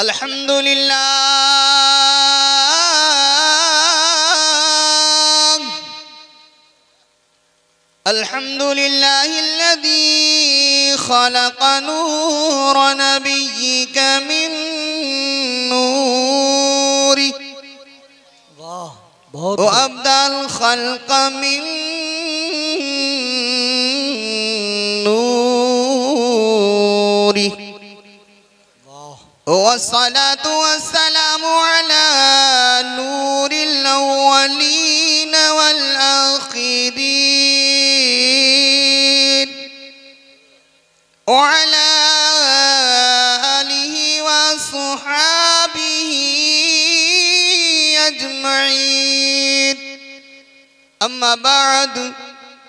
अल्हम्दुलिल्लाह अल्हम्दुलिल्लाहिल्लज़ी खलक़ नूर नबिय्यिक मिन नूरी व अब्दल खल्क़ मिन नूरी वस्सलातु वस्सलामु अला नूरिल अव्वलीन वल आखिरीन व अला आलिहि व अस्हाबिहि अजमईन अम्मा बाद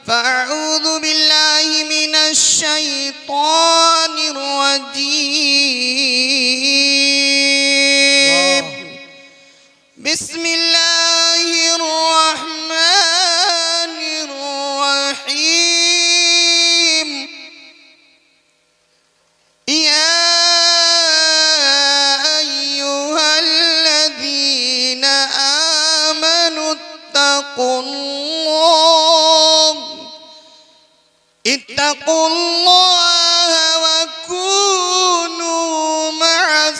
फ़अऊज़ु बिल्लाहि मिनश शैतानिर रजीम बिस्मिल्लाहिर रहमानिर रहीम या अय्युहल्लज़ीना आमनुत्तक़ुल्लाह इत्तक़ुल्लाह व कूनू मअस्सादिक़ीन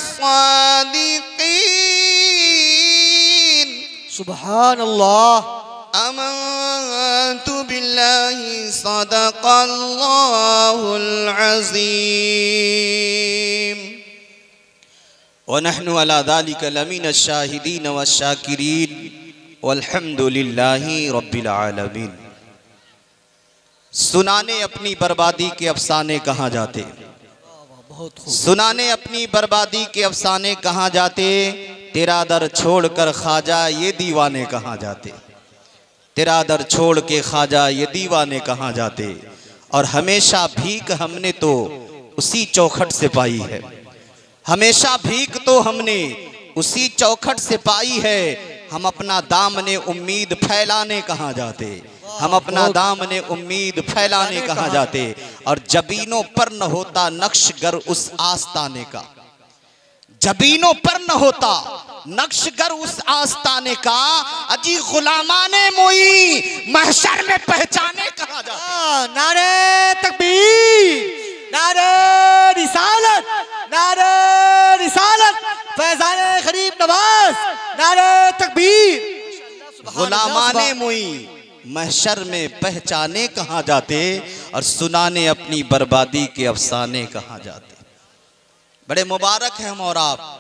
सुब्हानल्लाह आमन्तु बिल्लाहि सदक़ल्लाहुल अज़ीम व नहनु अला ज़ालिका लमिनश शाहिदीन वश्शाकिरीन वल्हम्दुलिल्लाहि रब्बिल आलमीन। सुनाने अपनी बर्बादी के अफसाने कहाँ जाते, सुनाने अपनी बर्बादी के अफसाने कहाँ जाते, तेरा दर छोड़कर ख्वाजा ये दीवाने कहाँ जाते, तेरा दर छोड़ के ख्वाजा ये दीवाने कहाँ जाते। और हमेशा भीख हमने तो उसी चौखट से पाई है, हमेशा भीख तो हमने उसी चौखट से पाई है। हम अपना दामने उम्मीद फैलाने कहाँ जाते, हम अपना दामने उम्मीद फैलाने कहाँ जाते। और जबीनों पर न होता नक्शगर उस आस्ताने का, जबीनों पर न होता नक्शगर उस आस्ताने का, अजी गुलामाने मोई महशर में पहचाने कहाँ जाते। नारे तकबीर, नारे रिसालत, नारे रिसालत, फैज़ाने गरीब नवाज, नारे तकबीर। गुलामाने मोई महशर में पहचाने कहाँ जाते, और सुनाने अपनी बर्बादी के अफसाने कहाँ जाते। बड़े मुबारक हैं हम और आप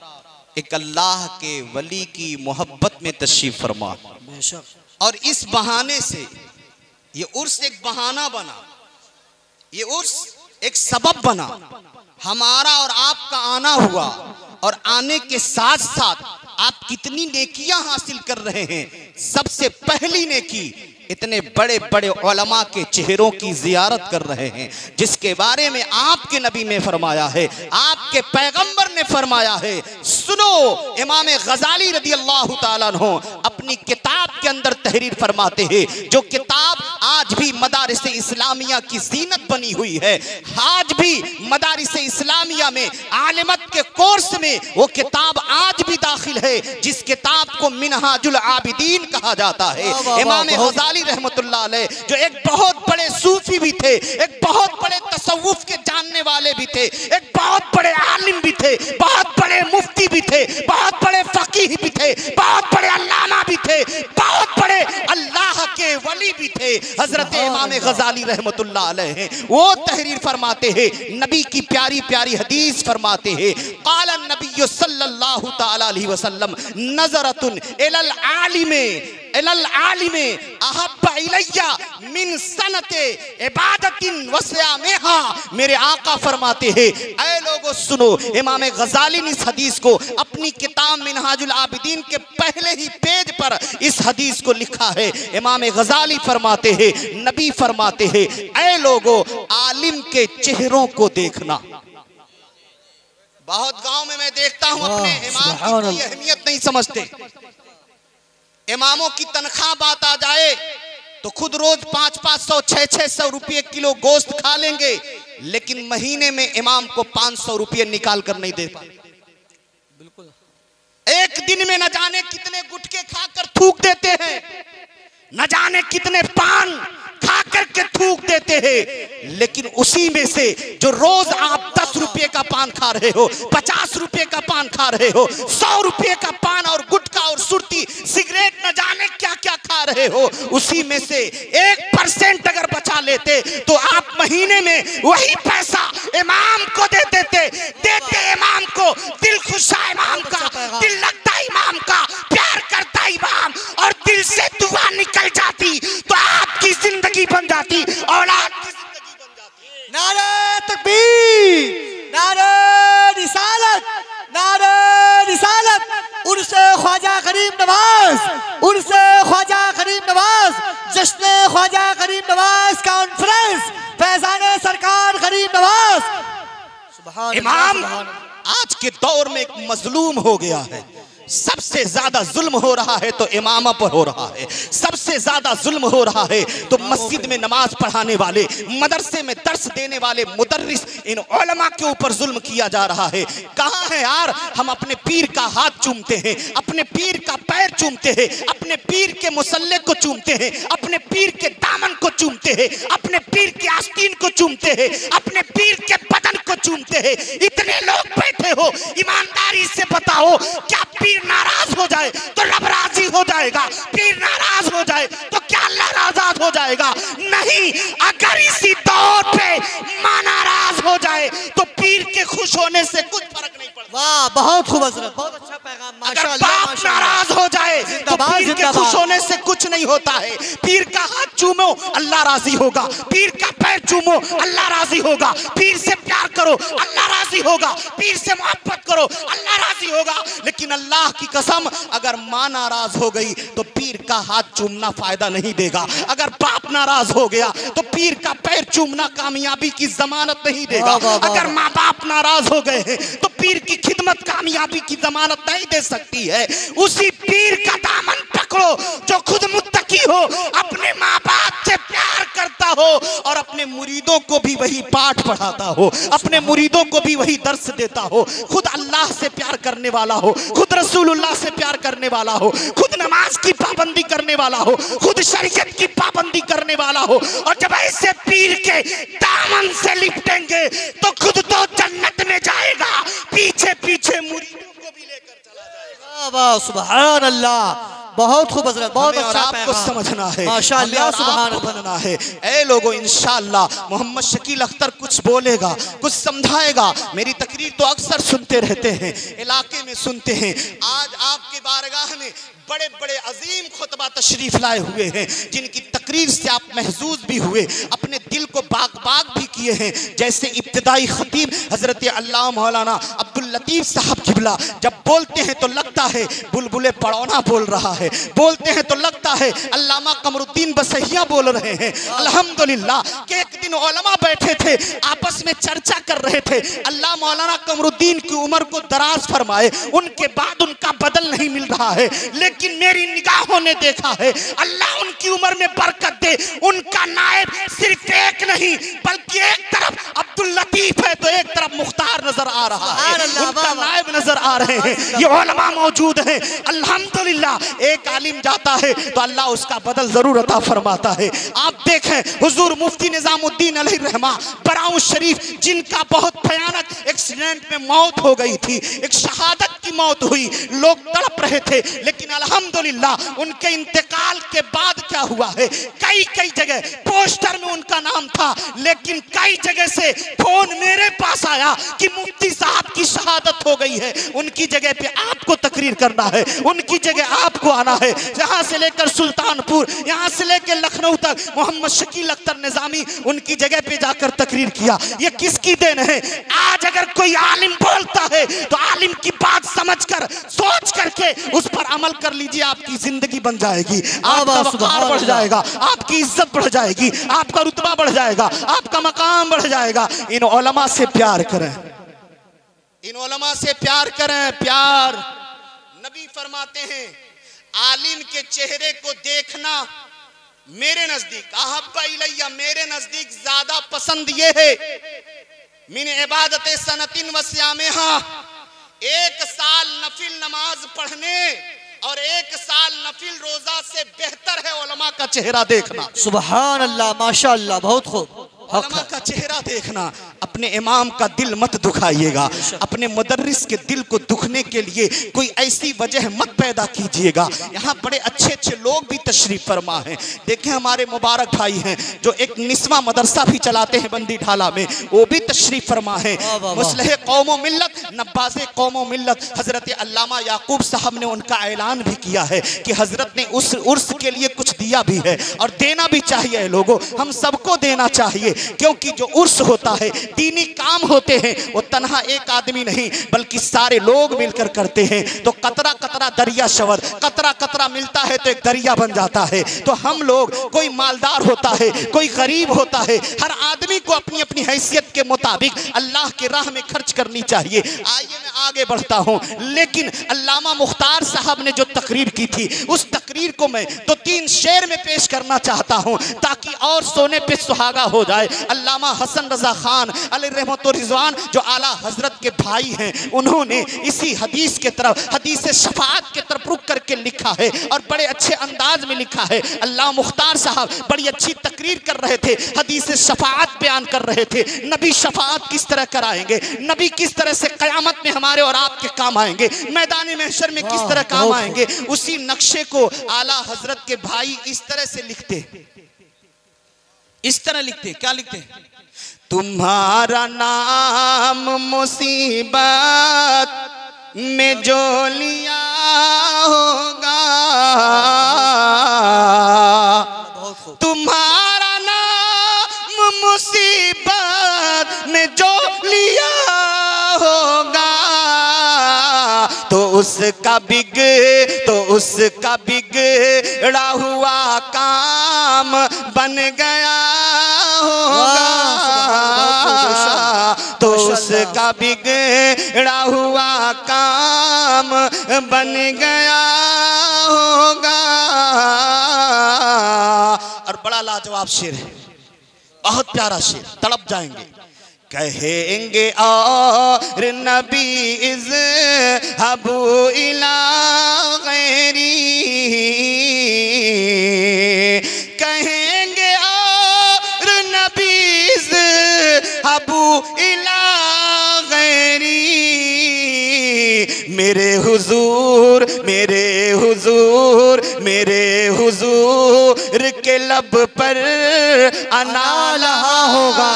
एक अल्लाह के वली की मोहब्बत में तशरीफ फरमा। और इस बहाने से ये उर्स एक बहाना बना, ये उर्स एक सबब बना, हमारा और आपका आना हुआ। और आने के साथ साथ आप कितनी नेकियां हासिल कर रहे हैं। सबसे पहली नेकी इतने बड़े बड़े उलमा के चेहरों की जियारत कर रहे हैं, जिसके बारे में आपके नबी ने फरमाया है, आपके पैगंबर ने फरमाया है। सुनो, इमाम गजाली रदी अल्लाह ताला अन्हु अपनी किताब के अंदर तहरीर फरमाते हैं, जो किताब आज भी मदारिस इस्लामिया की जीनत बनी हुई है, आज भी मदारिस इस्लामिया में आलिमत के कोर्स में वो किताब आज भी दाखिल है, जिस किताब को मिनहाजुल आबिदीन कहा जाता है। इमाम गजाली रहमतुल्लाह अलैह जो एक बहुत बड़े सूफी भी थे, एक बहुत बड़े तसव्वुफ के जानने वाले भी थे, एक बहुत बड़े आलिम भी थे, बहुत बड़े मुफ्ती भी थे, बहुत बड़े फकीह भी थे, बहुत बड़े अल्लामा भी थे, बहुत बड़े अल्लाह के वली भी थे। हजरत इमाम गजाली रहमतुल्लाह अलैह वो तहरीर फरमाते हैं, नबी की प्यारी प्यारी हदीस फरमाते हैं, क़ाला नबी सल्लल्लाहु तआला अलैहि वसल्लम नज़रतुन इलल आलिमे अहब्बा इलैया मिन सनते इबादतिन वसियामिहा। मेरे आका फरमाते हैं, ऐ लोगों सुनो, इमाम गजाली ने इस हदीस को अपनी किताब मिनहाजुल आबिदीन के पहले ही पेज पर इस हदीस को लिखा है। इमाम गजाली फरमाते हैं, नबी फरमाते हैं, ऐ लोगों आलिम के चेहरों को देखना। बहुत गांव में मैं देखता हूं अपने इमाम की कोई अहमियत नहीं समझते। इमामों की तनख्वाह बात आ जाए तो खुद रोज 500-500, 600 रुपये किलो गोश्त खा लेंगे, लेकिन महीने में इमाम को 500 रुपये निकाल कर नहीं दे पाते। बिल्कुल। एक दिन में न जाने कितने गुटखे खाकर थूक देते हैं, न जाने कितने पान खा करके थूक देते हैं, लेकिन उसी में से जो रोज आप 10 रुपए का पान खा रहे हो, 50 रुपए का पान खा रहे हो, 100 रुपए का पान और गुटखा और सुर्ती सिगरेट न जाने क्या क्या खा रहे हो, उसी में से 1% अगर बचा लेते तो आप महीने में वही पैसा इमाम को दे देते इमाम को दिल खुशा इमाम का, दिल लगता इमाम का, प्यार करता इमाम और दिल से दुआ निकल जाती तो आपकी जिंदगी बन जाती, औलाद की जिंदगी बन जाती। नारे तकबीर, नारे रिसालत, नारे रिसालत। उनसे ख्वाजा गरीब नवाज, उनसे ख्वाजा गरीब नवाज, जश्न ख्वाजा गरीब नवाज कॉन्फ्रेंस, फैजाने सरकार गरीब नवाज। इमाम आज के दौर में एक मजलूम हो गया है। सबसे ज्यादा जुल्म हो रहा है तो इमामा पर हो रहा है, सबसे ज्यादा जुल्म हो रहा है तो मस्जिद में नमाज पढ़ाने वाले, मदरसे में दर्स देने वाले मुदर्रिस, इन उलमा के ऊपर जुल्म किया जा रहा है। कहाँ है यार, हम अपने पीर का हाथ चूमते हैं, अपने पीर का पैर चूमते हैं, अपने पीर के मुसल्ले को चूमते हैं, अपने पीर के दामन को चूमते हैं, अपने पीर के आस्तीन को चूमते हैं, अपने पीर के बदन को चूमते हैं। इतने लोग बैठे हो, ईमानदारी से बताओ, क्या पीर नाराज हो जाए तो रब राजी हो जाएगा? पीर नाराज हो जाए तो क्या अल्लाह नाराज हो जाएगा? नहीं, अगर इसी दौर पे मां नाराज हो जाए तो पीर के खुश होने से कुछ फर्क नहीं पड़ता। वाह, बहुत खूब हज़रत, बहुत अच्छा पैगाम। अगर बाप नाराज हो जाए तो पीर के खुश होने से कुछ नहीं होता है। पीर का हाथ चूमो, अल्लाह राजी होगा। पीर का पैर चूमो, अल्लाह राजी होगा। पीर से प्यार करो, अल्लाह राजी होगा। पीर से मोहब्बत करो, अल्लाह राजी होगा। लेकिन अल्लाह की कसम, अगर मां नाराज हो गई तो पीर का हाथ चूमना फायदा नहीं देगा। अगर बाप नाराज हो गया तो पीर का पैर चूमना कामयाबी की जमानत नहीं देगा। अगर माँ बाप नाराज हो गए हैं तो पीर की खिदमत कामयाबी की जमानत नहीं दे सकती है। उसी पीर का दामन पकड़ो जो खुद मुत्तकी हो, अपने माँ बाप से प्यार करता हो और अपने मुरीदों को भी वही पाठ पढ़ाता हो, अपने मुरीदों को भी वही दर्स देता हो, खुद अल्लाह से प्यार करने वाला हो, खुद रसूलुल्लाह से प्यार करने वाला हो, खुद नमाज की पाबंदी करने वाला हो, खुद शरीयत की पाबंदी करने वाला हो। और जब ऐसे पीर के दामन से लिपटेंगे तो खुद तो जन्नत में जाएगा, पीछे पीछे मुरीदों को भी लेकर चला जाएगा। वाह, सुभान अल्लाह, बहुत खूब हज़रत, बहुत अच्छा आपको समझना है, माशाअल्लाह, सुभान बनना है। ऐ लोगों, इंशाअल्लाह मोहम्मद शकील अख्तर कुछ बोलेगा, कुछ समझाएगा। मेरी तकरीर तो अक्सर सुनते रहते हैं, इलाके में सुनते हैं। आज आपके बारगाह में बड़े बड़े अजीम खुतबा तशरीफ लाए हुए हैं, जिनकी तकरीर से आप महजूज भी हुए, अपने दिल को बाग बाग भी किए हैं। जैसे इब्तिदाई खतीब हजरत अल्लाह मौलाना अब्दुल लतीफ साहब किबला जब बोलते हैं तो लगता है बुलबुले पड़ौना बोल रहा है, बोलते हैं तो लगता है अल्लामा कमरुद्दीन बसहिया बोल रहे हैं। अल्हम्दुलिल्लाह कि एक दिन उलमा बैठे थे, आपस में चर्चा कर रहे थे। अल्लाह मौलाना कमरुद्दीन की उम्र को दराज फरमाए, उनके बाद उनका बदल नहीं मिल रहा है, लेकिन मेरी निगाहों ने देखा है, अल्लाह उनकी उम्र में बरकत दे, उनका नायब सिर्फ एक नहीं बल्कि एक तरफ अब्दुल लतीफ है तो एक तरफ मुख्तार नजर आ रहा है, उनका नायब नजर आ रहे हैं। ये उलमा मौजूद हैं। अल्हम्दुलिल्लाह एक आलिम जाता है तो अल्लाह उसका बदल जरूर अता फरमाता है। आप देखें हुजूर मुफ्ती निजामुद्दीन अलैहिर्रहमा बराऊ शरीफ, जिनका बहुत भयानक एक्सीडेंट में मौत हो गई थी, एक शहादत की मौत हुई, लोग तड़प रहे थे, लेकिन अल्हम्दुलिल्लाह उनके इंतकाल के बाद क्या हुआ है, कई कई जगह पोस्टर में उनका नाम था, लेकिन कई जगह से फोन मेरे पास आया कि मुफ्ती साहब की शहादत हो गई है, उनकी जगह पे आपको तकरीर करना है, उनकी जगह आपको आना है। यहाँ से लेकर सुल्तानपुर, यहाँ से लेकर लखनऊ तक मोहम्मद शकील अख्तर निजामी उनकी जगह पे जाकर तकरीर किया। ये किसकी देन है? आज अगर कोई आलिम बोलता है तो आलिम की बात समझकर, सोच करके उस पर अमल कर लीजिए, आपकी जिंदगी बन जाएगी, आपका वक़ार बढ़ जाएगा, आपकी इज्जत बढ़ जाएगी, आपका रुतबा बढ़ जाएगा, आपका मकाम बढ़ जाएगा। इन उलमा से प्यार करें, इन उलमा से प्यार करें। प्यार नबी फरमाते हैं, आलिम के चेहरे को देखना मेरे नजदीक अहब्बा इलैया, मेरे नजदीक ज्यादा पसंद ये है मिन इबादत सनतिन व सियामेहा, 1 साल नमाज पढ़ने और 1 साल नफिल रोजा से बेहतर है उलमा का चेहरा देखना। सुभान अल्लाह, माशाअल्लाह, बहुत खूब। उलमा का चेहरा देखना। अपने इमाम का दिल मत दुखाइएगा, अपने मुदर्रिस के दिल को दुखने के लिए कोई ऐसी वजह मत पैदा कीजिएगा। यहाँ बड़े अच्छे अच्छे लोग भी तशरीफ फरमा हैं। देखें हमारे मुबारक भाई हैं जो एक निस्वा मदरसा भी चलाते हैं बंदी ढाला में, वो भी तशरीफ फरमा है। मुस्लिह कौम मिल्लत, नब्बाज़े कौम मिल्लत हजरत अल्लामा याकूब साहब ने उनका ऐलान भी किया है कि हजरत ने उस उर्स के लिए कुछ दिया भी है और देना भी चाहिए। लोगों, हम सबको देना चाहिए, क्योंकि जो उर्स होता है, दीनी काम होते हैं, वो तन्हा एक आदमी नहीं बल्कि सारे लोग मिलकर करते हैं। तो कतरा कतरा दरिया शवर, कतरा कतरा मिलता है तो एक दरिया बन जाता है। तो हम लोग, कोई मालदार होता है, कोई गरीब होता है, हर आदमी को अपनी अपनी हैसियत के मुताबिक अल्लाह के राह में खर्च करनी चाहिए। आइए मैं आगे बढ़ता हूँ। लेकिन अल्लामा मुख्तार साहब ने जो तकरीर की थी, उस तकरीर को मैं तो 3 शेर में पेश करना चाहता हूँ ताकि और सोने पे सुहागा हो जाए। अल्लामा हसन रजा खान अलैहि रहमत व रिज़वान जो आला हजरत के भाई हैं, उन्होंने इसी हदीस के तरफ, हदीस शफाअत के तरफ रुक करके लिखा है और बड़े अच्छे अंदाज में लिखा है। अल्लाह मुख्तार साहब बड़ी अच्छी तकरीर कर रहे थे, हदीस शफाअत बयान कर रहे थे। नबी शफाअत किस तरह कराएंगे, नबी किस तरह से क़यामत में हमारे और आपके काम आएंगे, मैदान महशर में किस तरह काम आएंगे, उसी नक्शे को आला हजरत के भाई इस तरह से लिखते, इस तरह लिखते। क्या लिखते? तुम्हारा नाम मुसीबत में जो लिया होगा, तुम्हारा नाम मुसीबत में जो लिया होगा, तो उसका बिगड़ा हुआ काम बन गया होगा, तो उसका बिगड़ा हुआ काम बन गया होगा। और बड़ा लाजवाब शेर है, बहुत प्यारा शेर, तड़प जाएंगे। कहेंगे और नबी इज़हबू इला गैरी, कहेंगे और नबी इज़हबू इला गैरी, मेरे हुजूर के लब पर अनाला होगा।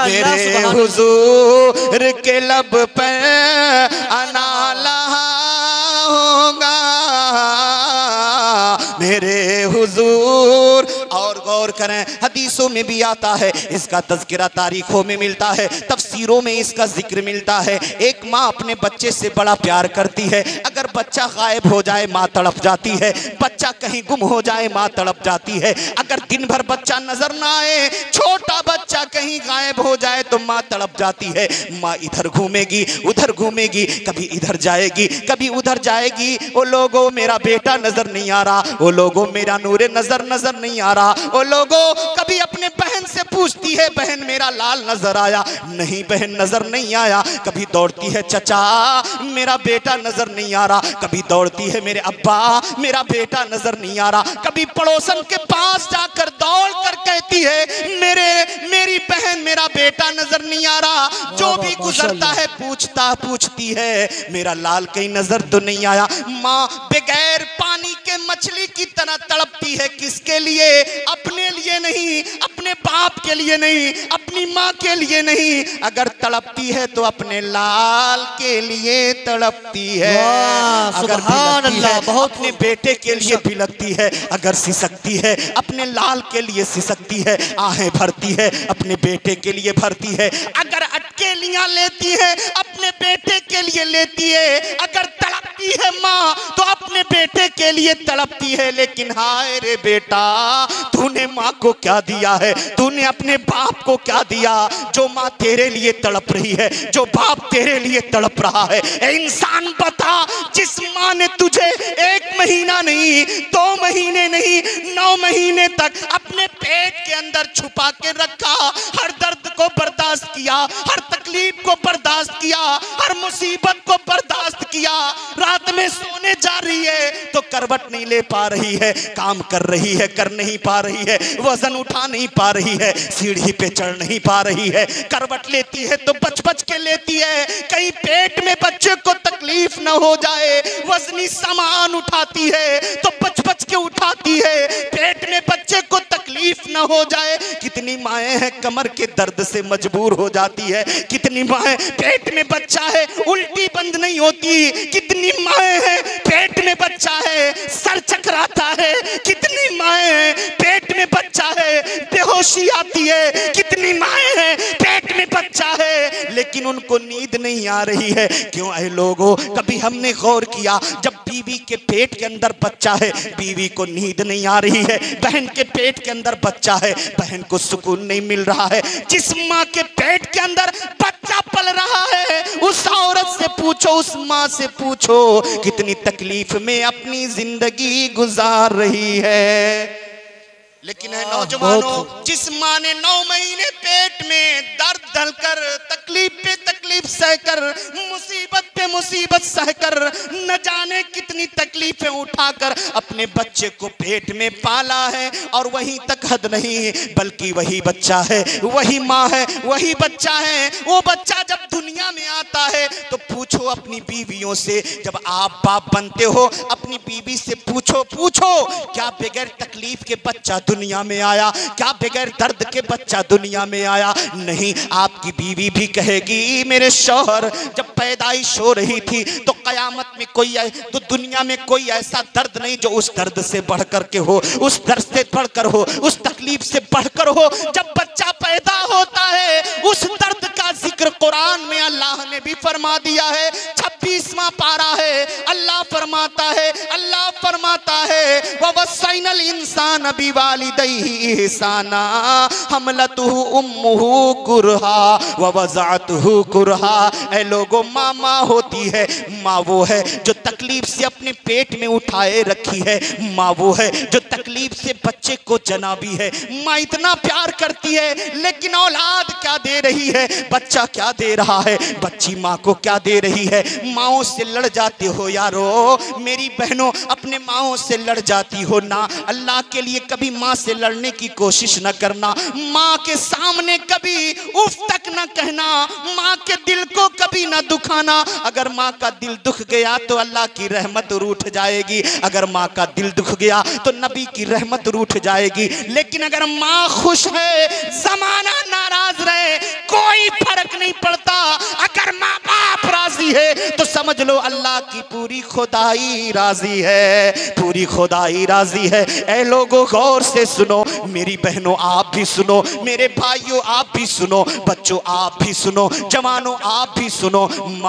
मेरे हुजूर के लब पर अनाला होगा, मेरे हुजूर। और गौर करें, हदीसों में भी आता है, इसका तज़किरा तारीखों में मिलता है, तफसीरों में इसका जिक्र मिलता है। एक माँ अपने बच्चे से बड़ा प्यार करती है। अगर बच्चा गायब हो जाए माँ तड़प जाती है, बच्चा कहीं गुम हो जाए माँ तड़प जाती है। अगर दिन भर बच्चा नजर ना आए, छोटा बच्चा कहीं गायब हो जाए तो माँ तड़प जाती है। माँ इधर घूमेगी उधर घूमेगी, कभी इधर जाएगी कभी उधर जाएगी। ओ लोगों मेरा बेटा नजर नहीं आ रहा, ओ लोगों मेरा नूरे नजर नहीं आ रहा। ओ लोगों, कभी अपने बहन से पूछती है, बहन मेरा लाल नजर आया? नहीं बहन नजर नहीं आया। कभी दौड़ती है, चचा मेरा बेटा नजर नहीं आ रहा। कभी दौड़ती है, मेरे अब्बा मेरा बेटा नजर नहीं आ रहा। कभी पड़ोसन के पास जाकर दौड़ कर कहती है, मेरी बहन मेरा बेटा नजर नहीं आ रहा। जो भी गुजरता है पूछती है, मेरा लाल कहीं नजर तो नहीं आया। माँ बगैर पानी के मछली की तरह तड़पती है। किसके लिए? अपने लिए नहीं, अपने बाप के लिए नहीं, अपनी माँ के लिए नहीं। अगर तड़पती है तो अपने लाल के लिए तड़पती है। अगर अपने बेटे के लिए भी लगती है। अगर सिसकती है अपने लाल के लिए सिसकती है। आहें भरती है अपने बेटे के लिए भरती है। अगर अटकेलियां लेती है अपने बेटे के लिए लेती है। अगर तड़पती है माँ तो अपने बेटे के लिए तड़पती है। लेकिन हाय रे बेटा, तूने माँ को क्या दिया है? तूने अपने बाप को क्या दिया? जो माँ तेरे लिए तड़प रही है, जो बाप तेरे लिए तड़प रहा है। इंसान बता, जिस माँ ने तुझे 1 महीना नहीं, 2 महीने नहीं, 9 महीने तक अपने पेट के अंदर छुपा के रखा, हर दर्द को बर्दाश्त किया, हर तकलीफ को बर्दाश्त किया, हर मुसीबत को बर्दाश्त किया, रात में सोने जा रही है तो करवट नहीं ले पा रही है, काम कर रही है कर नहीं पा रही है, वजन उठा नहीं पा रही है, सीढ़ी पे चढ़ नहीं पा रही है, करवट लेती है तो बच बच के लेती है, कहीं पेट में बच्चे को तकलीफ न हो जाए, वजनी सामान उठाती है तो बच बच के उठाती है, पेट में बच्चे को तकलीफ न हो जाए। कितनी माएँ हैं कमर के दर्द से मजबूर हो जाती है, कितनी माएँ पेट में बच्चा है उल्टी बंद नहीं होती, कितनी माएँ हैं पेट में बच्चा है सर चकराता है, कितनी माएँ हैं पेट में बच्चा है बेहोशी आती है, कितनी माएँ हैं पेट में बच्चा है लेकिन उनको नींद नहीं आ रही है। क्यों ऐ लोगों, कभी हमने गौर किया जब बीवी के पेट के अंदर बच्चा है बीवी को नींद नहीं आ रही है, बहन के पेट के अंदर बच्चा है बहन को सुकून नहीं मिल रहा है। जिस माँ के पेट के अंदर बच्चा पल रहा है उस औरत से पूछो, उस माँ से पूछो कितनी तकलीफ में अपनी जिंदगी गुजार रही है। लेकिन है नौजवानों, जिस माँ ने 9 महीने पेट में दर्द दलकर तकलीफ पे तकलीफ सहकर मुसीबत पे मुसीबत सहकर न जाने कितनी तकलीफें उठाकर अपने बच्चे को पेट में पाला है, और वहीं तक हद नहीं बल्कि वही बच्चा है, वही माँ है, वही बच्चा है। वो बच्चा जब दुनिया में आता है तो पूछो अपनी बीवियों से, जब आप बाप बनते हो अपनी बीवी से पूछो क्या बगैर तकलीफ के बच्चा दुनिया में आया, क्या बगैर दर्द के बच्चा दुनिया में आया? नहीं, आपकी बीवी भी कहेगी मेरे शौहर जब पैदाइश हो रही थी तो कयामत में कोई तो दुनिया में कोई ऐसा दर्द नहीं जो उस दर्द से बढ़कर के हो, उस दर्द से बढ़कर हो, उस तकलीफ से बढ़कर हो। जब बच्चा पैदा होता है उस दर्द का जिक्र कुरान में अल्लाह ने भी फरमा दिया है। 26वां पारा है, अल्लाह फरमाता है ववस्सैनल इंसान बिवालिदैहि ihsana हमलतुहु उम्मुहु कुरहा ववज़अतुहु कुरहा। ऐ लोगों, माँ होती है, माँ वो है जो तकलीफ से अपने पेट में उठाए रखी है, माँ वो है जो तकलीफ से बच्चे को जनाबी है। माँ इतना प्यार करती है लेकिन औलाद क्या दे रही है, बच्चा क्या दे रहा है, बच्ची माँ को क्या दे रही है। माँओं से लड़ जाते हो यारो, मेरी बहनों अपने माँओं से लड़ जाती हो ना, अल्लाह के लिए कभी माँ से लड़ने की कोशिश न करना, माँ के सामने कभी उफ तक न कहना, माँ के दिल को कभी न दुखाना। अगर माँ का दिल दुख गया तो अल्लाह की रहमत रूठ जाएगी, अगर माँ का दिल दुख गया तो नबी की रहमत रूठ जाएगी। लेकिन अगर माँ खुश है, जमाना नाराज रहे, कोई फर्क नहीं पड़ता। अगर माँ बाप राजी है तो समझ लो अल्लाह की पूरी खुदाई राजी है, पूरी खुदाई राजी है। ऐ लोगों गौर से सुनो, मेरी बहनों आप भी सुनो, मेरे भाइयों आप भी सुनो, बच्चों आप भी सुनो, जवानों आप भी सुनो।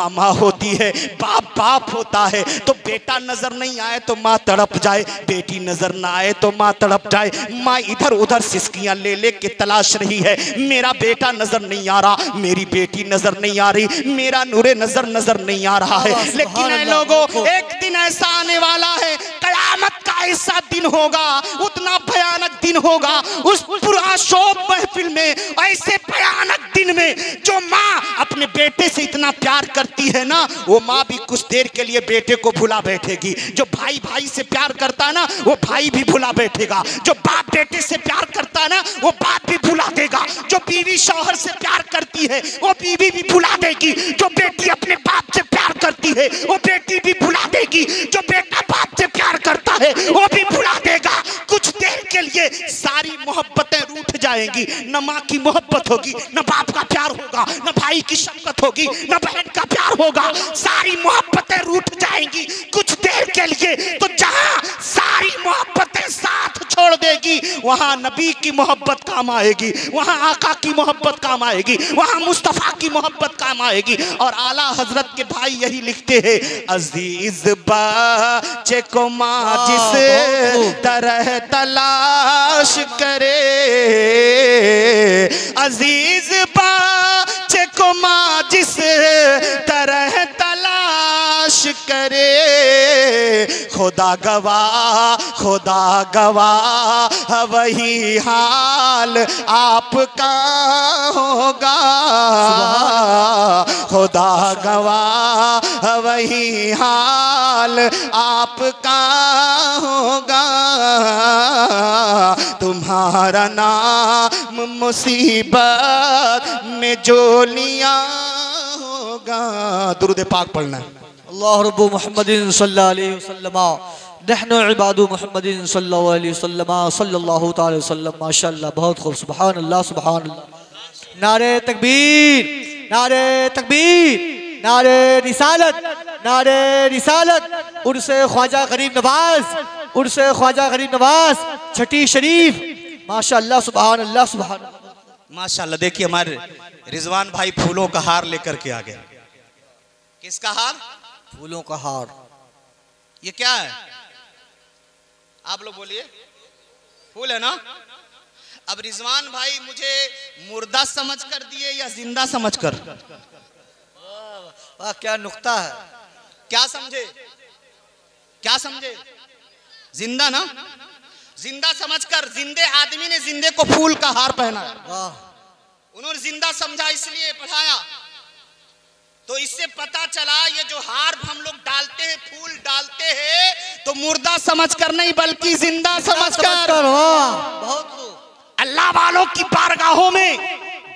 माँ होती है, बाप होता है। तो बेटा नजर नहीं आए तो माँ तड़प जाए, बेटी नजर ना आए तो माँ तड़प जाए। माँ इधर उधर सिसकियां ले के तलाश रही है, मेरा बेटा नजर नहीं आ रहा, मेरी बेटी नजर नहीं आ रही, मेरा नूरे नजर नहीं आ रहा है। लेकिन लोगों, एक दिन ऐसा आने वाला है, कयामत का ऐसा दिन होगा, उतना भयानक दिन होगा, उस पूरा शोक महफिल में, ऐसे भयानक दिन में जो माँ अपने बेटे से इतना प्यार करती है ना, वो माँ भी कुछ देर के लिए बेटे को भुला बैठेगी। जो भाई से प्यार करता है ना, वो भाई भी भुला बैठेगा। जो बाप बेटे से प्यार करता है ना, वो बाप भी भुला देगा। जो बीवी शौहर से प्यार करती है वो बीवी भी भुला देगी। जो बेटी अपने बाप से प्यार करती है वो बेटी भी भुला देगी। जो बेटा बाप से प्यार करता है वो भी भुला देगा। कुछ देर के लिए सारी मोहब्बतें रूठ जाएंगी, न माँ की मोहब्बत होगी, न बाप का प्यार होगा, न भाई की शफकत होगी, न बहन का प्यार होगा, सारी मोहब्बतें रूठ जाएंगी कुछ देर के लिए। तो जहां सारी मोहब्बतें साथ छोड़ देगी वहां नबी की मोहब्बत काम आएगी, वहां आका की मोहब्बत काम आएगी, वहां मुस्तफा की मोहब्बत काम आएगी। और आला हजरत के भाई यही लिखते हैं, अजीज बच्चे को माँ जिस तरह तलाश करे, अजीज बच्चे को माँ जिस तरह तलाश करे, खुदा गवाह वही हाल आपका होगा। खुदा गवाह वही हाल आपका होगा। तुम्हारा नाम मुसीबत में जो लिया होगा। दुरूद पाक पढ़ना है। अल्लाह रब्बु मुहम्मदिन सल्लल्लाहु अलैहि वसल्लम नहनु इबादु मुहम्मदिन सल्लल्लाहु अलैहि वसल्लम सल्लल्लाहु तआला वसल्लम। माशाअल्लाह, बहुत खूब, सुभान अल्लाह सुभान अल्लाह। नारे तकबीर, नारे तकबीर, नारे रिसालत, नारे रिसालत। उर्से ख्वाजा गरीब नवाज, उर्से ख्वाजा गरीब नवाज, छठी शरीफ। माशाअल्लाह, सुभान अल्लाह सुभान अल्लाह। माशाअल्लाह। देखिए हमारे रिजवान भाई फूलों का हार लेकर के आ गए। किसका हार? फूलों का हार। ये क्या है? आप लोग बोलिए। फूल है ना? अब रिजवान भाई मुझे मुर्दा समझ कर दिए या जिंदा समझ कर? वाह, क्या नुक्ता है। क्या समझे? क्या समझे? जिंदा ना? जिंदा समझकर, जिंदे आदमी ने जिंदे को फूल का हार पहना। वाह, उन्होंने जिंदा समझा इसलिए पढ़ाया। तो इससे पता चला ये जो हार हम लोग डालते हैं, फूल डालते हैं, तो मुर्दा समझकर नहीं बल्कि जिंदा समझकर। वाह, बहुत खूब। अल्लाह वालों की बारगाहों में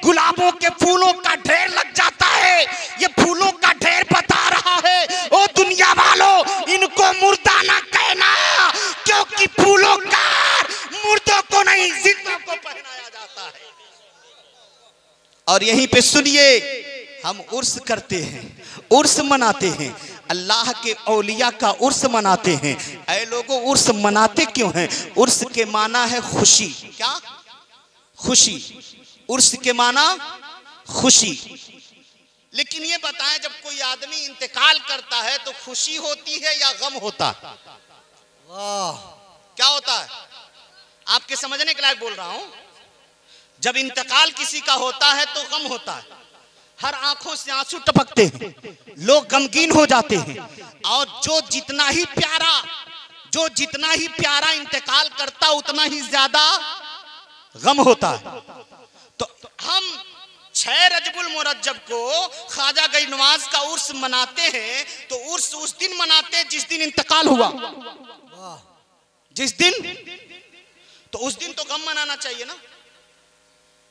गुलाबों के फूलों का ढेर लग जाता है। ये फूलों का ढेर बता रहा है, ओ दुनिया वालों, इनको मुर्दा ना कहना, क्योंकि फूलों का मुर्दों को नहीं जिंदों को पहनाया जाता है। और यहीं पे सुनिए, हम उर्स करते हैं, उर्स मनाते हैं, अल्लाह के औलिया का उर्स मनाते हैं। ऐ लोगों, उर्स मनाते क्यों हैं? उर्स के माना है खुशी। क्या? खुशी। उर्स के माना खुशी। लेकिन ये बताएं, जब कोई आदमी इंतकाल करता है तो खुशी होती है या गम होता है? वाह, क्या होता है? आपके समझने के लायक बोल रहा हूं। जब इंतकाल किसी का होता है तो गम होता है, हर आंखों से आंसू टपकते हैं, लोग गमगीन हो जाते हैं। और जो जितना ही प्यारा इंतकाल करता उतना ही ज्यादा गम होता है। तो हम 6 रजबुल मुरज्जब को ख्वाजा गरीब नवाज का उर्स मनाते हैं। तो उर्स उस दिन मनाते हैं जिस दिन इंतकाल हुआ। जिस दिन, तो उस दिन तो गम मनाना चाहिए ना।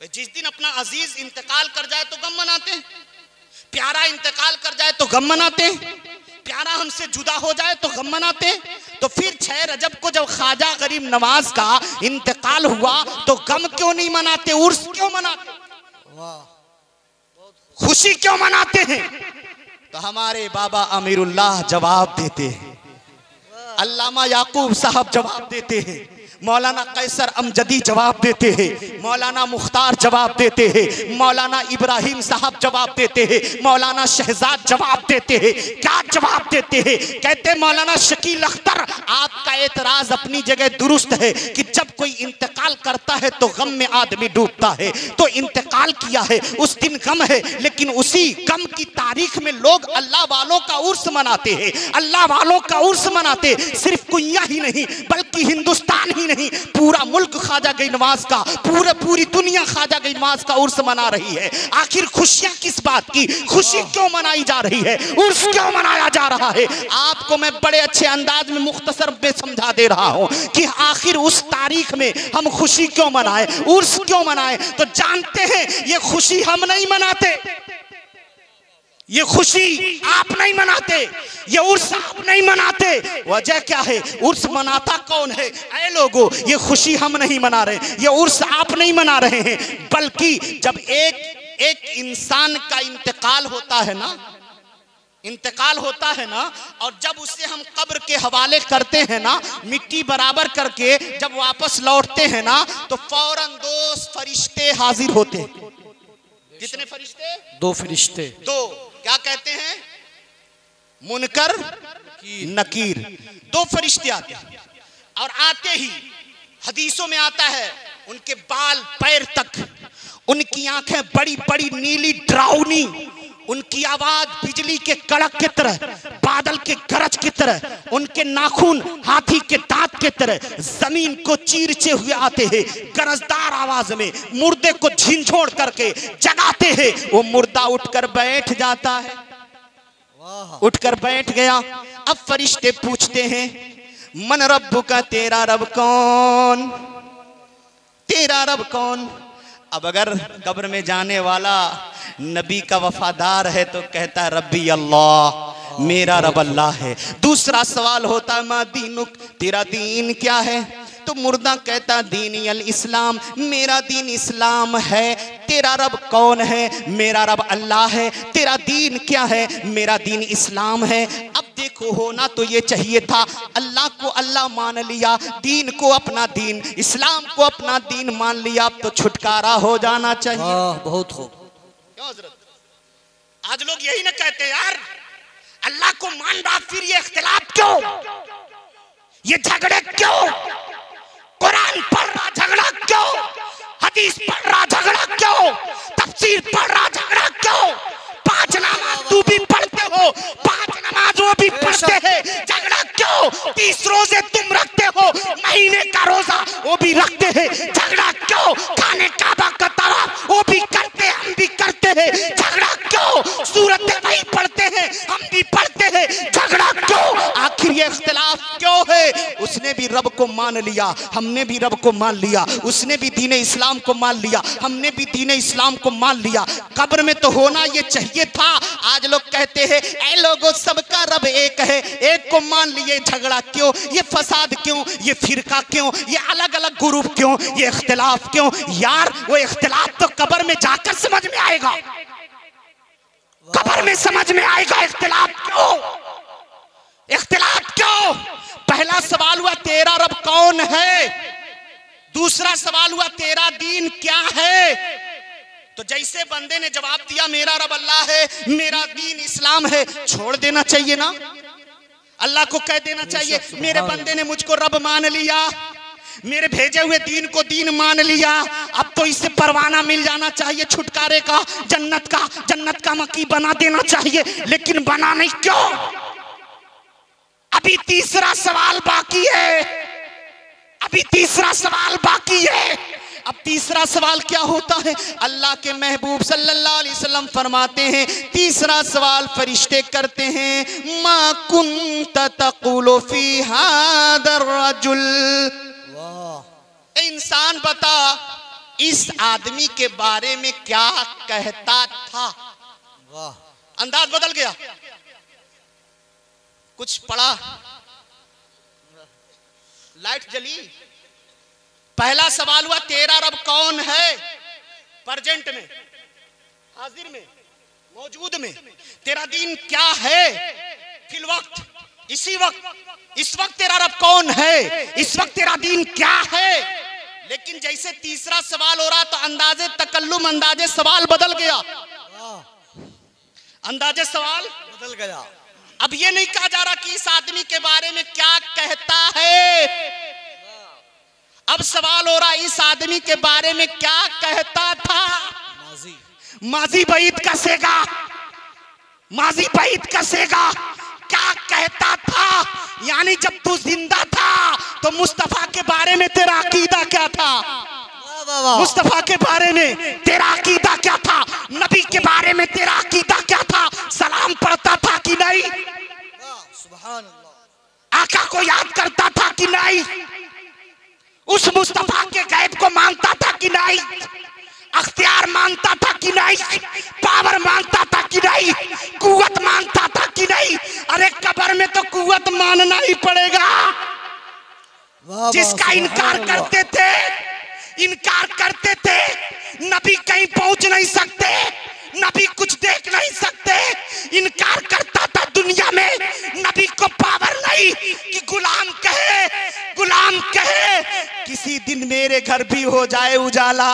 जिस दिन अपना अजीज इंतकाल कर जाए तो गम मनाते हैं, प्यारा इंतकाल कर जाए तो गम मनाते हैं, प्यारा हमसे जुदा हो जाए तो गम मनाते हैं। तो फिर 6 रजब को जब ख्वाजा गरीब नवाज का इंतकाल हुआ तो गम क्यों नहीं मनाते, उर्स क्यों मनाते? खुशी क्यों मनाते हैं? तो हमारे बाबा अमीरुल्लाह जवाब देते हैं, अल्लामा याकूब साहब जवाब देते हैं, मौलाना कैसर अमजदी जवाब देते हैं, मौलाना मुख्तार जवाब देते हैं, मौलाना इब्राहिम साहब जवाब देते हैं, मौलाना शहजाद जवाब देते हैं। क्या जवाब देते हैं? कहते हैं मौलाना शकील अख्तर, आपका एतराज अपनी जगह दुरुस्त है कि जब कोई इंतकाल करता है तो गम में आदमी डूबता है। तो इंतकाल किया है, उस दिन गम है, लेकिन उसी गम की तारीख में लोग अल्लाह वालों का उर्स मनाते हैं। अल्लाह वालों का उर्स मनाते सिर्फ कुइया ही नहीं बल्कि हिंदुस्तान ही नहीं, पूरा मुल्क ख्वाजा गरीब नवाज का, पूरी दुनिया ख्वाजा गरीब नवाज का उर्स मना रही है। आखिर खुशियां किस बात की? खुशी क्यों मनाई जा रही है? उर्स क्यों मनाया जा रहा है? आपको मैं बड़े अच्छे अंदाज में मुख्तसर में समझा दे रहा हूं कि आखिर उस तारीख में हम खुशी क्यों मनाएं, उर्स क्यों मनाएं। तो जानते हैं ये खुशी हम नहीं मनाते, ये खुशी आप नहीं मनाते, ये उर्स आप नहीं मनाते। वजह क्या है? उर्स मनाता कौन है? ऐ लोगों, ये खुशी हम नहीं मना रहे, ये उर्स आप नहीं मना रहे हैं, बल्कि जब एक इंसान का इंतकाल होता है ना, इंतकाल होता है ना, और जब उसे हम कब्र के हवाले करते हैं ना, मिट्टी बराबर करके जब वापस लौटते हैं ना, तो फौरन 2 फरिश्ते हाजिर होते हैं। कितने फरिश्ते? 2 फरिश्ते। 2 क्या कहते हैं? मुनकर नकीर। 2 फरिश्ते आते हैं और आते ही हदीसों में आता है उनके बाल पैर तक, उनकी आंखें बड़ी बड़ी नीली डरावनी, उनकी आवाज बिजली के कड़क की तरह, बादल के गरज की तरह, उनके नाखून हाथी के दांत के तरह जमीन को चीरते हुए आते हैं, गरजदार आवाज में मुर्दे को झिंझोड़ करके जगाते हैं। वो मुर्दा उठकर बैठ जाता है, उठकर बैठ गया। अब फरिश्ते पूछते हैं, मन रब्बु का, तेरा रब कौन, तेरा रब कौन। अब अगर कब्र में जाने वाला नबी का वफादार है तो कहता है रब्बी अल्लाह, मेरा रब अल्लाह है। दूसरा सवाल होता है मा दीनुक, तेरा दीन क्या है, तो मुर्दा कहता दीनी अल इस्लाम, मेरा दीन इस्लाम है। तेरा रब कौन है, मेरा रब अल्लाह है। तेरा दीन क्या है, मेरा दीन इस्लाम है। अब देखो होना तो ये चाहिए था, अल्लाह को अल्लाह मान लिया, दीन को अपना दीन, इस्लाम को अपना दीन मान लिया, अब तो छुटकारा हो जाना चाहिए। बहुत खूब। क्यों हजरत, आज लोग यही ना कहते यार अल्लाह को मान रहा, फिर ये इख्तिलाफ क्यों, ये झगड़े क्यों, कुरान पढ़ रहा झगड़ा क्यों, हदीस पढ़ रहा झगड़ा क्यों, तफसीर पढ़ रहा झगड़ा क्यों, 5 नमाज तू भी पढ़ते हो, 5 नमाज वो भी पढ़ते हैं, झगड़ा क्यों, 30 रोजे तुम रखते हो, महीने का रोजा वो भी रखते हैं, झगड़ा क्यों, खाने काबा का तवाफ वो भी करते हैं, हम भी करते हैं, झगड़ा क्यों, सूरत वही पढ़ते हैं, हम भी पढ़ते हैं, झगड़ा क्यों, आखिर ये इख्तिलाफ क्यों है। उसने भी रब को मान लिया, हमने भी रब को मान लिया, उसने भी दीन इस्लाम को मान लिया, हमने भी दीन इस्लाम को मान लिया। कब्र में तो होना ये चाहिए था। आज लोग कहते हैं ऐ लोगों सबका रब एक है, एक को मान लिए, झगड़ा क्यों, ये फसाद क्यों, ये फिरका क्यों, ये अलग अलग ग्रुप क्यों, ये इख्तिलाफ क्यों। यार वो इख्तिलाफ तो कब्र में जाकर समझ में आएगा, कब्र में समझ में आएगा इख्तिलाफ क्यों, इख्तिलाफ क्यों। पहला सवाल हुआ तेरा रब कौन है, दूसरा सवाल हुआ तेरा दीन क्या है। तो जैसे बंदे ने जवाब दिया मेरा रब अल्लाह है, मेरा दीन इस्लाम है, छोड़ देना चाहिए ना, अल्लाह को कह देना चाहिए मेरे बंदे ने मुझको रब मान लिया, मेरे भेजे हुए दीन को दीन मान लिया, अब तो इससे परवाना मिल जाना चाहिए छुटकारे का, जन्नत का मकी बना देना चाहिए। लेकिन बना नहीं क्यों, अभी तीसरा सवाल बाकी है, अभी तीसरा सवाल बाकी है। अब तीसरा सवाल क्या होता है, अल्लाह के महबूब सल्लल्लाहु अलैहि वसल्लम फरमाते हैं, तीसरा सवाल फरिश्ते करते हैं, मा कुन्त तक़ूलु फी हादर रजुल, इंसान बता इस आदमी के बारे में क्या कहता था। वाह, अंदाज बदल गया, कुछ पढ़ा, लाइट जली। पहला सवाल हुआ तेरा रब कौन है, प्रेजेंट में, हाजिर में, मौजूद में, तेरा दीन क्या है, फिल वक्त, इसी वक्त, इस वक्त तेरा रब कौन है, इस वक्त तेरा दीन क्या है। लेकिन जैसे तीसरा सवाल हो रहा तो अंदाजे तकल्लुम, अंदाजे सवाल बदल गया, अंदाजे सवाल बदल गया। अब ये नहीं कहा जा रहा कि इस आदमी के बारे में क्या कहता है, अब सवाल हो रहा इस आदमी के बारे में क्या कहता था। माजी बईद कसेगा, माजी बईद कसेगा, क्या कहता था, यानी जब तू जिंदा था तो मुस्तफा के बारे में तेरा अकीदा क्या था, मुस्तफा के बारे में तेरा अकीदा क्या था, नबी के बारे में तेरा अकीदा क्या था, सलाम पढ़ता था कि नहीं, सुभान अल्लाह, आका को याद करता था कि नहीं, उस मुस्तफा के गैब को मानता था कि नहीं, अख्तियार मानता था कि नहीं, पावर मानता था कि नहीं, कुव्वत मानता था कि नहीं। अरे कब्र में तो कुव्वत मानना ही पड़ेगा। जिसका इनकार करते थे, इनकार करते थे, नबी कहीं पहुंच नहीं सकते, नबी कुछ देख नहीं सकते, इनकार करता था दुनिया में, नबी को पावर नहीं कि गुलाम कहे, गुलाम कहे किसी दिन मेरे घर भी हो जाए उजाला,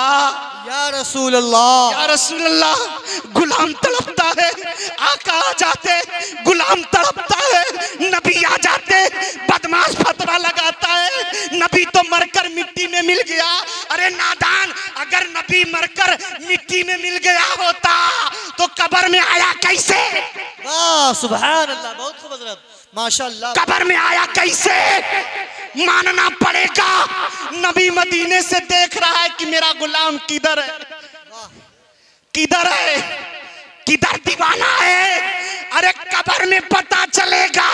या रसूल अल्लाह, या रसूल अल्लाह। गुलाम तड़पता है, आका आ जाते, गुलाम तड़पता है, नबी आ जाते, बदमाश फतवा लगाता है, नबी तो मरकर मिट्टी में मिल गया। अरे नादान, अगर नबी मरकर मिट्टी में मिल गया होता तो कब्र में आया कैसे। वाह सुभान अल्लाह, बहुत खूब हज़रत, माशाअल्लाह। कब्र में आया कैसे मानना पड़ेगा। नबी मदीने से देख रहा है कि मेरा गुलाम किधर है, किधर है, किधर दीवाना है। अरे कब्र में पता चलेगा।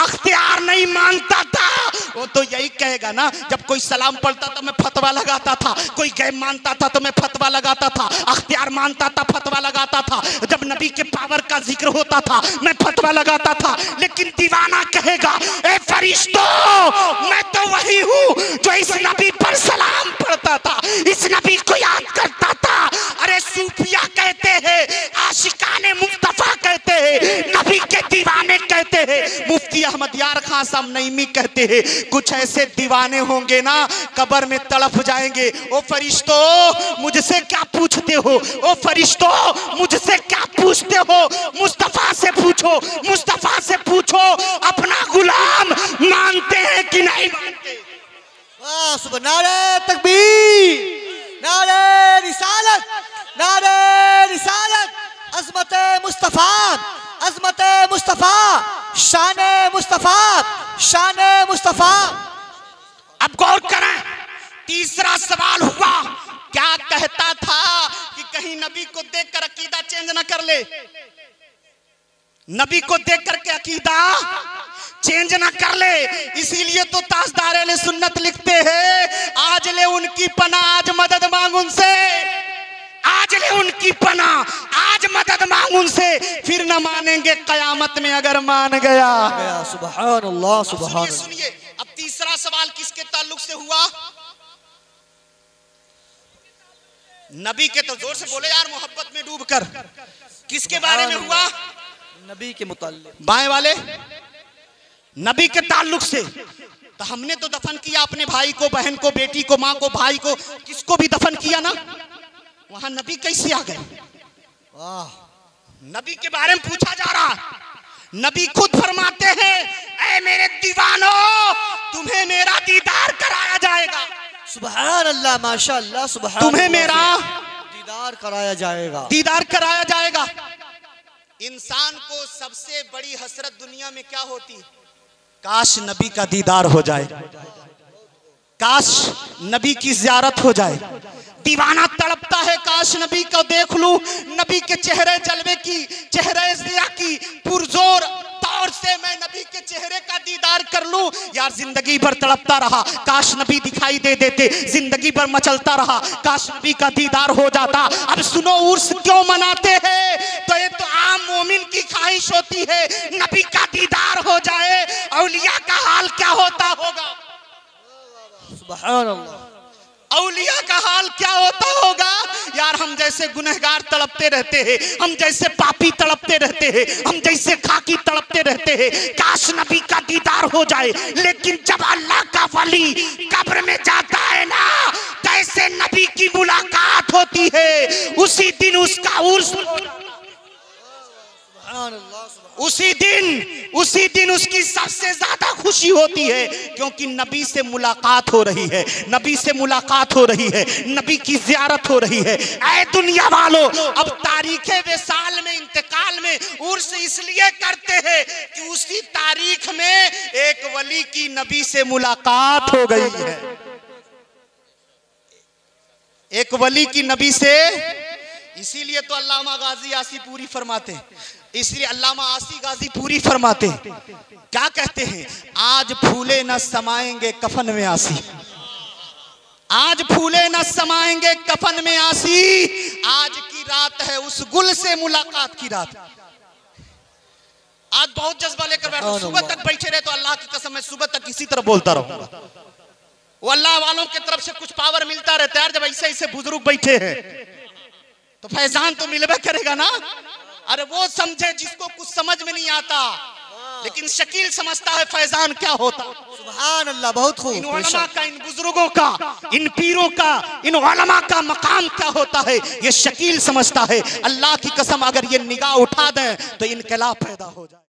अख्तियार नहीं मानता था, वो तो यही कहेगा ना, जब कोई सलाम पढ़ता था मैं फतवा लगाता था, कोई गैब मानता था तो मैं फतवा लगाता था, अख्तियार मानता था फतवा लगाता था, जब नबी के पावर का जिक्र होता था मैं फतवा लगाता था। लेकिन दीवाना कहेगा ए फरिश्तों, मैं तो वही हूँ जो इस नबी पर सलाम पढ़ता था, इस नबी को याद करता था। अरे सूफिया कहते हैं, आशिकाने मुस्तफा कहते हैं, नबी के दीवाने कहते हैं, मुफ्ती अहमद यार खान साहब नईमी कहते हैं, कुछ ऐसे दीवाने होंगे ना कब्र में तड़प जाएंगे। ओ फरिश्तों मुझसे क्या पूछते हो, ओ फरिश्तों मुझसे क्या पूछते हो, मुस्तफा से पूछो, मुस्तफा से पूछो अपना गुलाम मानते हैं कि नहीं मानते। वाह सुभान, नारे तकबीर, नारे रिसालत, नारे रिसालत, अज़मत मुस्तफा, अज़मत मुस्तफा, शान मुस्तफा, शान मुस्तफा। अब गौर करें, तीसरा सवाल हुआ, क्या कहता था कि कहीं नबी को देखकर अकीदा चेंज न कर ले, नबी को देख करके अकीदा चेंज ना कर ले। इसीलिए तो ताजदार अहले सुन्नत लिखते हैं, आज ले उनकी पनाह, आज मदद मांग उनसे, आज ले उनकी पनाह, आज मदद मांग उनसे, फिर न मानेंगे कयामत में अगर मान गया। सुभान अल्लाह, सुभान अल्लाह। सुनिए, अब तीसरा सवाल किसके ताल्लुक से हुआ। नबी के, तो जोर से बोले यार, मोहब्बत में डूबकर, किसके बारे में हुआ। नबी के मुताल्लिक। बाएं वाले नबी के ताल्लुक से। तो हमने तो दफन किया अपने भाई को, बहन को, बेटी को, माँ को, भाई को, किसको भी दफन किया ना, वहां नबी कैसे आ गए। वाह, नबी के बारे में पूछा जा रहा। नबी खुद फरमाते हैं, ऐ मेरे दीवानों, तुम्हें मेरा दीदार कराया जाएगा। सुभान अल्लाह, माशाअल्लाह, सुभान, तुम्हें मेरा दीदार कराया जाएगा, दीदार कराया जाएगा। इंसान को सबसे बड़ी हसरत दुनिया में क्या होती है, काश नबी का दीदार हो जाए, काश नबी की ज़ियारत हो जाए। दीवाना तड़पता है, काश नबी को देख लूं, नबी के चेहरे जलवे की, चेहरे ज़िया की पुरजोर तौर से मैं नबी के चेहरे का दीदार कर लूं। यार जिंदगी भर तड़पता रहा, काश नबी दिखाई दे देते, जिंदगी भर मचलता रहा, काश नबी का दीदार हो जाता। अब सुनो, उर्स क्यों मनाते हैं, तो ये तो आम मोमिन की ख्वाहिश होती है, नबी का दीदार हो जाए। औलिया का हाल क्या होता होगा, सुभान अल्लाह, औलिया का हाल क्या होता होगा। यार हम जैसे गुनहगार तड़पते रहते हैं, हम जैसे पापी तड़पते रहते हैं, हम जैसे खाकी तड़पते रहते हैं, काश नबी का दीदार हो जाए। लेकिन जब अल्लाह का वली कब्र में जाता है ना, कैसे नबी की मुलाकात होती है, उसी दिन उसका उर्स, उसी दिन उसकी सबसे ज्यादा खुशी होती है, क्योंकि नबी से मुलाकात हो रही है, नबी से मुलाकात हो रही है, नबी की ज़ियारत हो रही है। ऐ दुनिया वालों, अब तारीखे विसाल में, इंतकाल में उर्स इसलिए करते हैं कि उसी तारीख में एक वली की नबी से मुलाकात हो गई है, एक वली की नबी से। इसीलिए तो अल्लामा गाजी आसी पूरी फरमाते हैं, इसलिए अल्लामा आसी गाजी पूरी फरमाते हैं, क्या कहते हैं, आज फूले न समाएंगे कफन में आसी, आज फूले न समाएंगे कफन में आसी, आज की रात है उस गुल से मुलाकात की रात। आज बहुत जज्बा लेकर बैठो, सुबह तक बैठे रहे तो अल्लाह की कसम मैं सुबह तक इसी तरह बोलता रहूंगा। वो अल्लाह वालों की तरफ से कुछ पावर मिलता रहता है। जब ऐसे ऐसे बुजुर्ग बैठे हैं तो फैजान तो मिलबे करेगा ना। अरे वो समझे जिसको कुछ समझ में नहीं आता, लेकिन शकील समझता है फैजान क्या होता। सुभान अल्लाह, बहुत खूब। इन उलमा का, इन बुजुर्गों का, इन पीरों का, इन उलमा का मकाम क्या होता है, ये शकील समझता है। अल्लाह की कसम अगर ये निगाह उठा दें तो इनकलाब पैदा हो जाए।